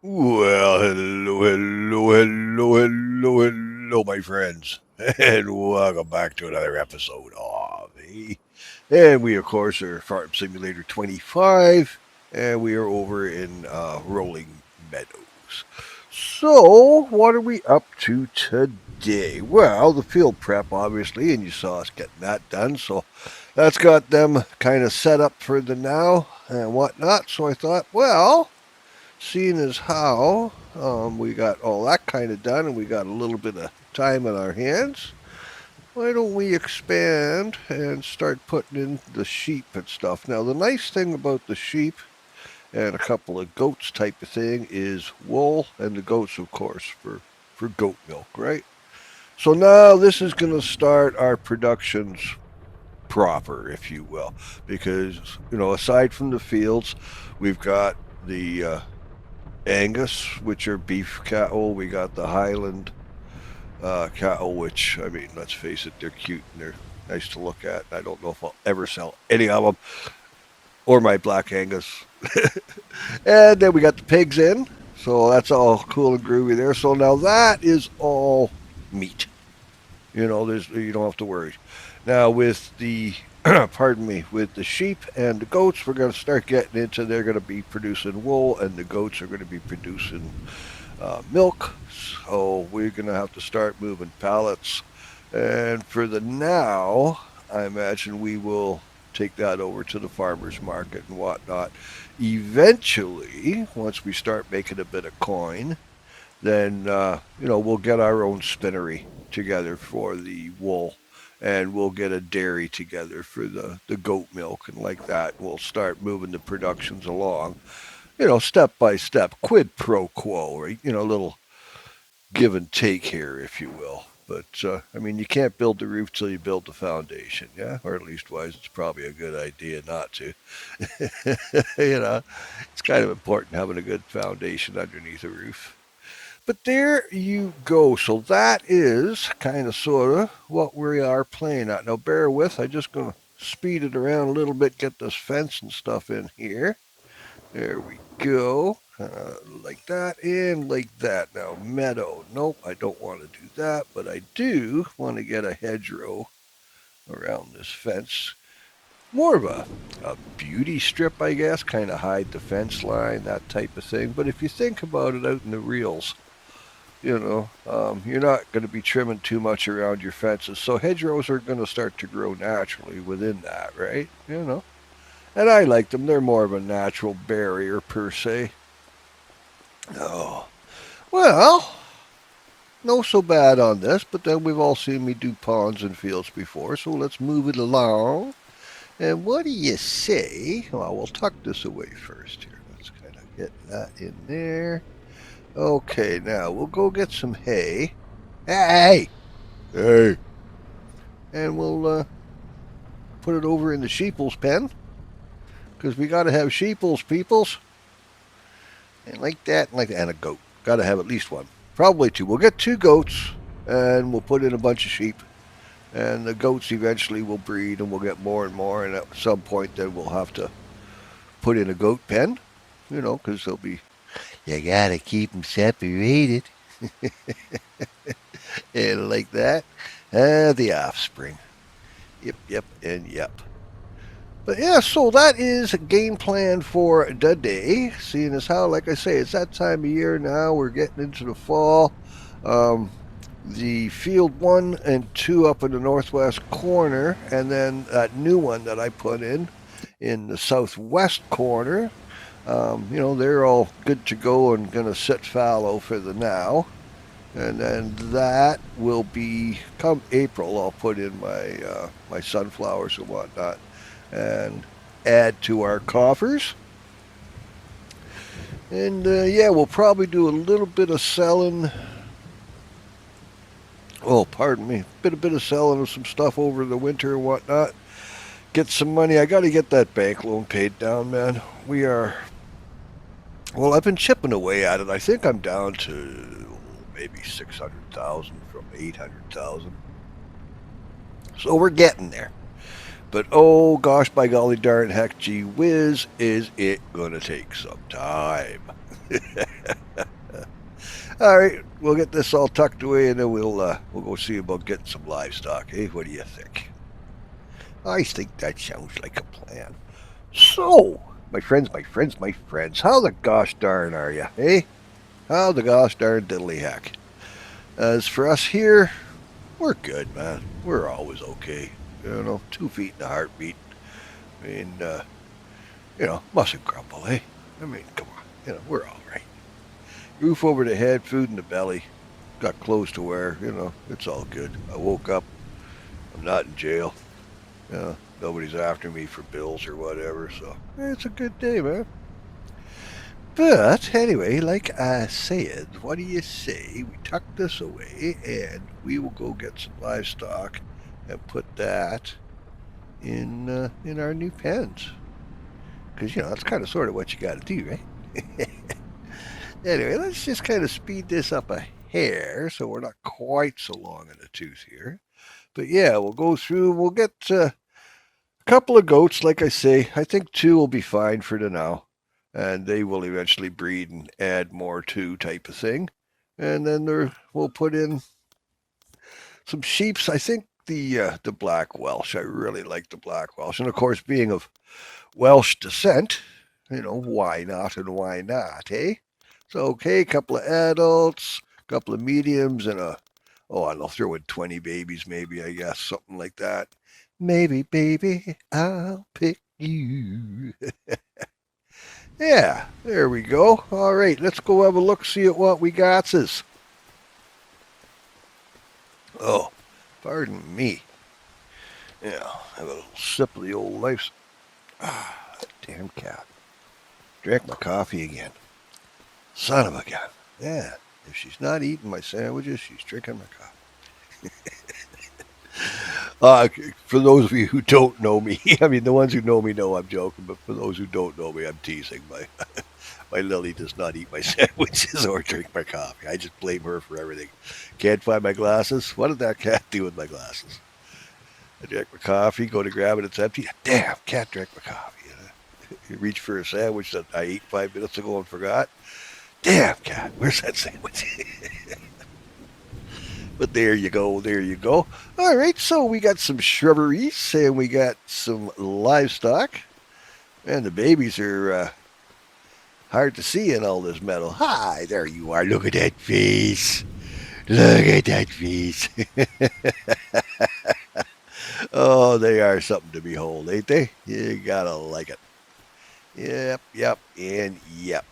Well, hello, my friends, and welcome back to another episode of And we, of course, are Farm Simulator 25, and we are over in Rolling Meadows. So, what are we up to today? Well, the field prep, obviously, and you saw us getting that done, so that's got them kind of set up for the now and whatnot. So I thought, well, seeing as how we got all that kind of done and we got a little bit of time on our hands, why don't we expand and start putting in the sheep and stuff? Now, the nice thing about the sheep and a couple of goats type of thing is wool, and the goats, of course, for goat milk, right? So now this is going to start our productions proper, if you will, because, aside from the fields, we've got the Angus, which are beef cattle. We got the Highland cattle, which, I mean, let's face it, they're cute and they're nice to look at. I don't know if I'll ever sell any of them, or my Black Angus. And then we got the pigs in, so that's all cool and groovy there. So now that is all meat. You don't have to worry. Now with the pardon me, with the sheep and the goats, we're going to start getting into. They're going to be producing wool, and the goats are going to be producing milk. So we're going to have to start moving pallets. And for the now, I imagine we will take that over to the farmers market and whatnot. Eventually, once we start making a bit of coin, then we'll get our own spinnery together for the wool, and we'll get a dairy together for the goat milk, and like that we'll start moving the productions along, step by step, quid pro quo, right? A little give and take here, if you will. But I mean, you can't build the roof till you build the foundation, yeah, or at least wise it's probably a good idea not to. It's kind of important having a good foundation underneath a roof. But there you go. So that is kind of sort of what we are playing at. Now, bear with. I'm just going to speed it around a little bit, get this fence and stuff in here. There we go. Like that and like that. Now, meadow. Nope, I don't want to do that, but I do want to get a hedgerow around this fence. More of a beauty strip, I guess, kind of hide the fence line, that type of thing. But if you think about it out in the reels, you're not going to be trimming too much around your fences. So hedgerows are going to start to grow naturally within that, right? And I like them. They're more of a natural barrier per se. Oh, well, no so bad on this, but then we've all seen me do ponds and fields before, so let's move it along. And what do you say? Well, we'll tuck this away first here. Let's kind of get that in there. Okay, now we'll go get some hay. Hey! Hey! And we'll put it over in the sheeple's pen, because we got to have sheeples, peoples. And like that, and like that. And a goat. Got to have at least one. Probably two. We'll get two goats, and we'll put in a bunch of sheep. And the goats eventually will breed, and we'll get more and more. And at some point, then we'll have to put in a goat pen, because they'll be. You got to keep them separated. And like that. The offspring. Yep, and yep. But yeah, so that is a game plan for the day. Seeing as how, like I say, it's that time of year now. We're getting into the fall. Um, the field 1 and 2 up in the northwest corner, and then that new one that I put in the southwest corner. They're all good to go and going to sit fallow for the now. And then that will be come April. I'll put in my sunflowers and whatnot, and add to our coffers. And yeah, we'll probably do a little bit of selling. Oh, pardon me, a bit of selling of some stuff over the winter and whatnot. Get some money. I got to get that bank loan paid down, man. We are. Well, I've been chipping away at it. I think I'm down to maybe 600,000 from 800,000. So we're getting there. But oh gosh, by golly darn heck, gee whiz, is it gonna take some time. All right, we'll get this all tucked away, and then we'll go see about getting some livestock. Eh? What do you think? I think that sounds like a plan. So, my friends, how the gosh darn are you? Eh? How the gosh darn diddly heck? As for us here, we're good, man. We're always okay. 2 feet in a heartbeat. I mean, mustn't grumble, eh? I mean, come on. We're all right. Roof over the head, food in the belly. Got clothes to wear. It's all good. I woke up. I'm not in jail. Nobody's after me for bills or whatever, so it's a good day, man. But anyway, like I said, what do you say we tuck this away and we will go get some livestock and put that in our new pens? Because that's kind of sort of what you got to do, right? Anyway, let's just kind of speed this up a hair so we're not quite so long in the tooth here. But yeah, we'll go through. We'll get a couple of goats, like I say. I think 2 will be fine for the now. And they will eventually breed and add more to type of thing. And then we'll put in some sheeps. I think the black Welsh. I really like the black Welsh. And of course, being of Welsh descent, why not and why not, eh? So, okay, a couple of adults, a couple of mediums, and I'll throw in 20 babies maybe, I guess, something like that. Maybe, baby, I'll pick you. Yeah, there we go. All right, let's go have a look, see at what we got. Oh, pardon me. Yeah, have a little sip of the old life. Ah, damn cat. Drank my coffee again. Son of a gun. Yeah, if she's not eating my sandwiches, she's drinking my coffee. For those of you who don't know me, I mean, the ones who know me know I'm joking, but for those who don't know me, I'm teasing. My Lily does not eat my sandwiches or drink my coffee. I just blame her for everything. Can't find my glasses? What did that cat do with my glasses? I drank my coffee, go to grab it, it's empty. Damn, cat drank my coffee. You reach for a sandwich that I ate 5 minutes ago and forgot. Damn, cat, where's that sandwich? But there you go, there you go. All right, so we got some shrubberies and we got some livestock. And the babies are hard to see in all this metal. Hi, there you are. Look at that face. Look at that face. Oh, they are something to behold, ain't they? You gotta like it. Yep, and yep.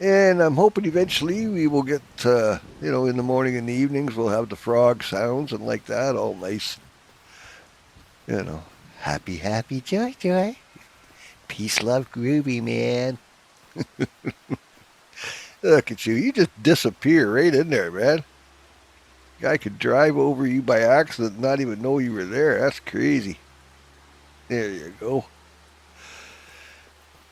And I'm hoping eventually we will get, in the morning and the evenings, we'll have the frog sounds and like that, all nice. Happy, happy, joy, joy. Peace, love, groovy, man. Look at you. You just disappear right in there, man. Guy could drive over you by accident and not even know you were there. That's crazy. There you go.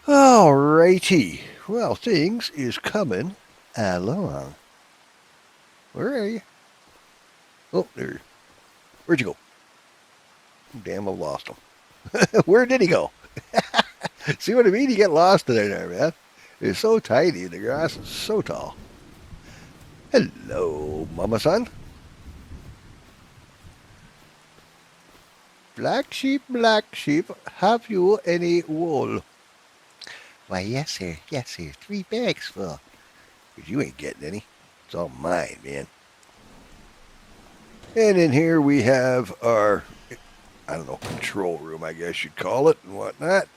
All righty. Well, things is coming along. Where are you? Oh, there. Where'd you go? Damn, I've lost him. Where did he go? See what I mean? You get lost in there, man. It's so tiny. The grass is so tall. Hello, Mama Son. Black sheep, have you any wool? Why, yes, sir. 3 bags full. But you ain't getting any. It's all mine, man. And in here we have our, control room, I guess you'd call it, and whatnot.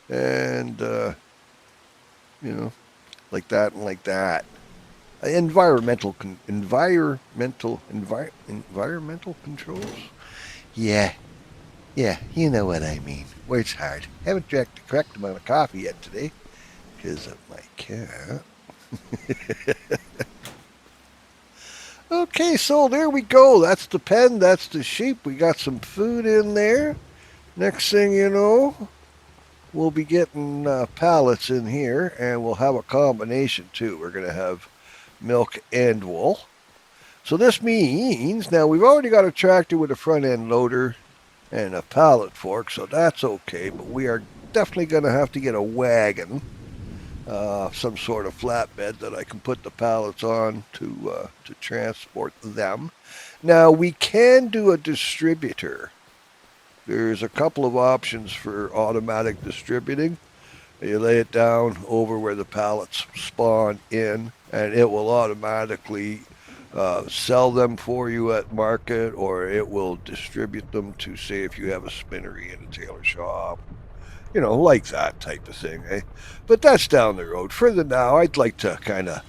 And, like that and like that. Environmental controls? Yeah, you know what I mean. Works hard. Haven't drank the correct amount of coffee yet today because of my cat. Okay, so there we go. That's the pen. That's the sheep. We got some food in there. Next thing you know, we'll be getting pallets in here, and we'll have a combination too. We're going to have milk and wool. So this means, now we've already got a tractor with a front end loader and a pallet fork, so that's okay, but we are definitely going to have to get a wagon some sort of flatbed that I can put the pallets on to transport them. Now we can do a distributor. There's a couple of options for automatic distributing. You lay it down over where the pallets spawn in, and it will automatically sell them for you at market, or it will distribute them to, say, if you have a spinnery in a tailor shop, like that type of thing. Eh? But that's down the road. For the now, I'd like to kind of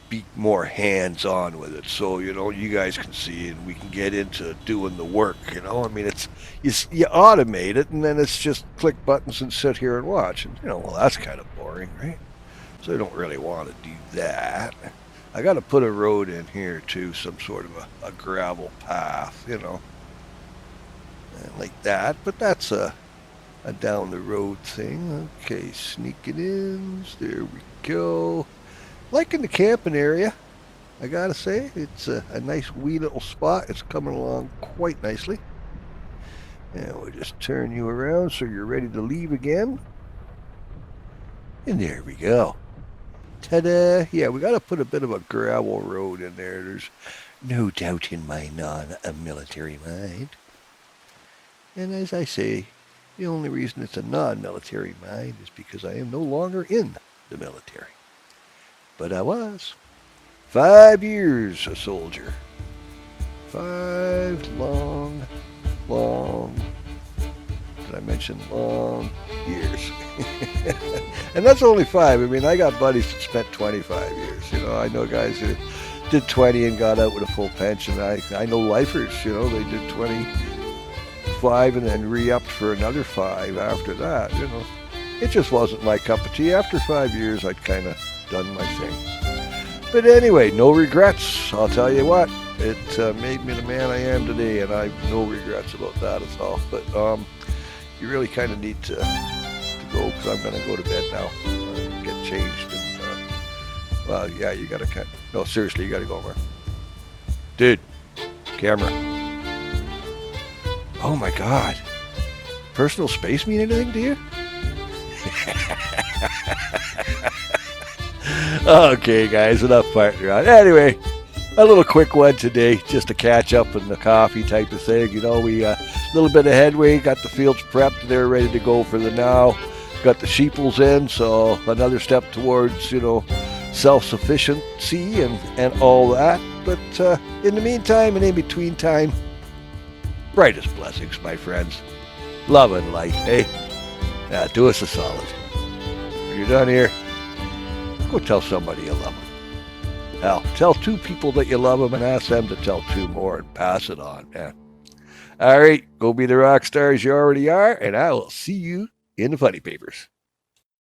be more hands-on with it, so you guys can see and we can get into doing the work. I mean, you automate it, and then it's just click buttons and sit here and watch. And well, that's kind of boring, right? So I don't really want to do that. I got to put a road in here too, some sort of a gravel path, like that. But that's a down the road thing. Okay, sneaking in. There we go. Liking the camping area, I gotta say. It's a nice wee little spot. It's coming along quite nicely. And we'll just turn you around so you're ready to leave again. And there we go. Ta-da! Yeah, we gotta put a bit of a gravel road in there. There's no doubt in my non-military mind. And as I say, the only reason it's a non-military mind is because I am no longer in the military. But I was. 5 years a soldier. 5 long, did I mention long years? And that's only 5. I mean, I got buddies that spent 25 years. I know guys who did 20 and got out with a full pension. I know lifers, they did 25 and then re-upped for another 5 after that, It just wasn't my cup of tea. After 5 years, I'd kind of done my thing. But anyway, no regrets. I'll tell you what, it made me the man I am today, and I have no regrets about that at all. But you really kind of need to go, because I'm going to go to bed now, get changed, and well, yeah, you got to no, seriously, you got to go over. Dude, camera. Oh my God. Personal space mean anything to you? Okay, guys, enough farting around. Anyway, a little quick one today, just to catch up and the coffee type of thing. We a little bit of headway, got the fields prepped. They're ready to go for the now. Got the sheeples in, so another step towards, self-sufficiency and all that. But in the meantime and in between time, brightest blessings, my friends. Love and light, hey? Now, do us a solid. When you're done here, go tell somebody you love them. Hell, tell 2 people that you love them and ask them to tell 2 more and pass it on, man. All right, go be the rock stars you already are, and I will see you in the funny papers.